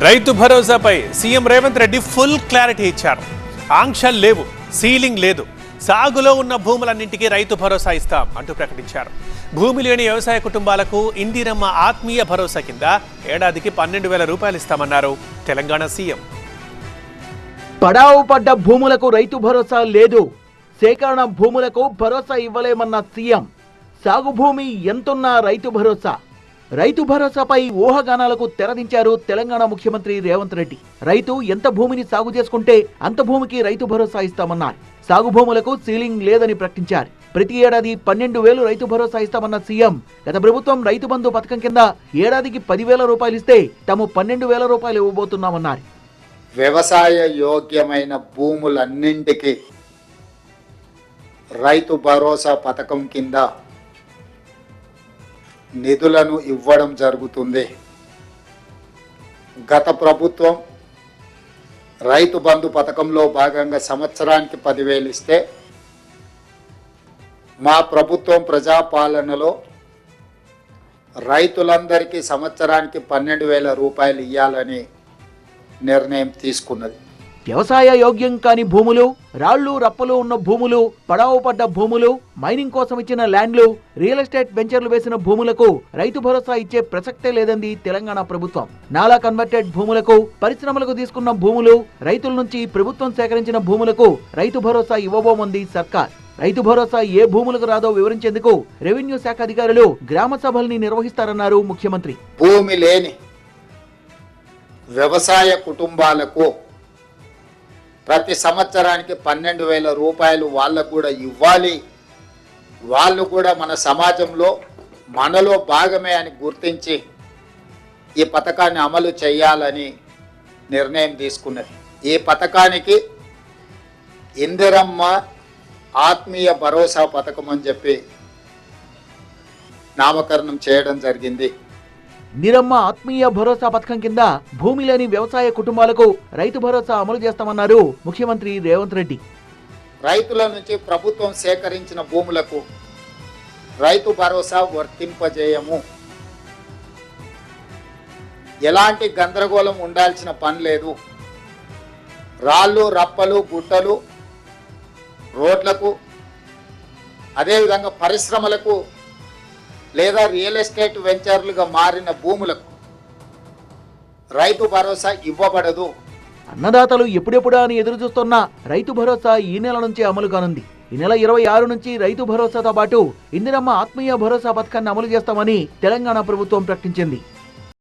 రైతు భరోసాపై CM Revanth Reddy full clarity ఇచ్చారు. ఆంక్షలు లేవు, సీలింగ్ లేదు, సాగులో ఉన్న భూములన్నింటికీ రైతు భరోసా ఇస్తాం అంటూ ప్రకటించారు. భూమి లేని వ్యవసాయ కుటుంబాలకు ఇందిరమ్మ ఆత్మీయ భరోసా కింద ఏడాదికి 12,000 రూపాయలు ఇస్తామన్నారు తెలంగాణ సీఎం. పడావు పడ్డ భూములకు రైతు భరోసా లేదు, సేకరణ భూములకు భరోసా ఇవ్వలేమన్న సీఎం. సాగు భూమి ఎంతున్నా రైతు భరోసా. రైతు భరోసాపై ఊహాగానాలకు తెరదించారు తెలంగాణ ముఖ్యమంత్రి రేవంత్ రెడ్డి. రైతు ఎంత భూమిని సాగు చేసుకుంటే అంత భూమికి రైతు భరోసా ఇస్తామన్నారు. సాగు భూములకు సీలింగ్ లేదని ప్రకటించారు. ప్రతి ఏడాది 12,000 రైతు భరోసా ఇస్తామన్న సీఎం గత ప్రభుత్వం రైతు బంధు పథకం కింద ఏడాదికి 10,000 రూపాయలు ఇస్తే తాము 12,000 రూపాయలు ఇవ్వబోతున్నామన్నారు. వ్యవసాయ యోగ్యమైన భూములన్నింటికి రైతు భరోసా పథకం కింద నిధులను ఇవ్వడం జరుగుతుంది. గత ప్రభుత్వం రైతు బంధు పథకంలో భాగంగా సంవత్సరానికి 10,000 ఇస్తే మా ప్రభుత్వం ప్రజాపాలనలో రైతులందరికీ సంవత్సరానికి 12,000 రూపాయలు ఇవ్వాలని నిర్ణయం తీసుకున్నది. వ్యవసాయ యోగ్యం కాని భూములు, రాళ్లు రప్పలు ఉన్న భూములు, పడావు పడ్డ భూములు, మైనింగ్ కోసం ఇచ్చిన ల్యాండ్లు, రియల్ ఎస్టేట్ వెంచర్లు వేసిన భూములకు రైతు భరోసా ఇచ్చే ప్రసక్తే లేదంది తెలంగాణ ప్రభుత్వం. నాలా కన్వర్టెడ్ భూములకు, పరిశ్రమలకు తీసుకున్న భూములు, రైతుల నుంచి ప్రభుత్వం సేకరించిన భూములకు రైతు భరోసా ఇవ్వబోమంది సర్కార్. రైతు భరోసా ఏ భూములకు రాదో వివరించేందుకు రెవెన్యూ శాఖ అధికారులు గ్రామ సభల్ని నిర్వహిస్తారన్నారు ముఖ్యమంత్రి. భూమి లేని వ్యవసాయ కుటుంబాలకు ప్రతి సంవత్సరానికి 12,000 రూపాయలు వాళ్ళకు కూడా ఇవ్వాలి. వాళ్ళు కూడా మన సమాజంలో మనలో భాగమే అని గుర్తించి ఈ పథకాన్ని అమలు చేయాలని నిర్ణయం తీసుకున్నది. ఈ పథకానికి ఇందిరమ్మ ఆత్మీయ భరోసా పథకం అని చెప్పి నామకరణం చేయడం జరిగింది. ఇందిరమ్మ ఆత్మీయ భరోసా పథకం కింద భూమి లేని వ్యవసాయ కుటుంబాలకు రైతు భరోసా అమలు చేస్తామన్నారు ముఖ్యమంత్రి రేవంత్ రెడ్డి. రైతుల నుంచి ప్రభుత్వం సేకరించిన భూములకు రైతు భరోసా వర్తింపజేయము. ఎలాంటి గందరగోళం ఉండాల్సిన పని లేదు. రాళ్ళు రప్పలు గుట్టలు రోడ్లకు, అదేవిధంగా పరిశ్రమలకు లేదా రియల్ ఎస్టేట్ వెంచర్లుగా మారిన భూములకు రైతు భరోసా ఇవ్వబడదు. అన్నదాతలు ఎప్పుడెప్పుడా అని ఎదురు చూస్తున్న రైతు భరోసా ఈ నెల నుంచి అమలు కానుంది. ఈ నెల 26 నుంచి రైతు భరోసాతో పాటు ఇందిరమ్మ ఆత్మీయ భరోసా పథకాన్ని అమలు చేస్తామని తెలంగాణ ప్రభుత్వం ప్రకటించింది.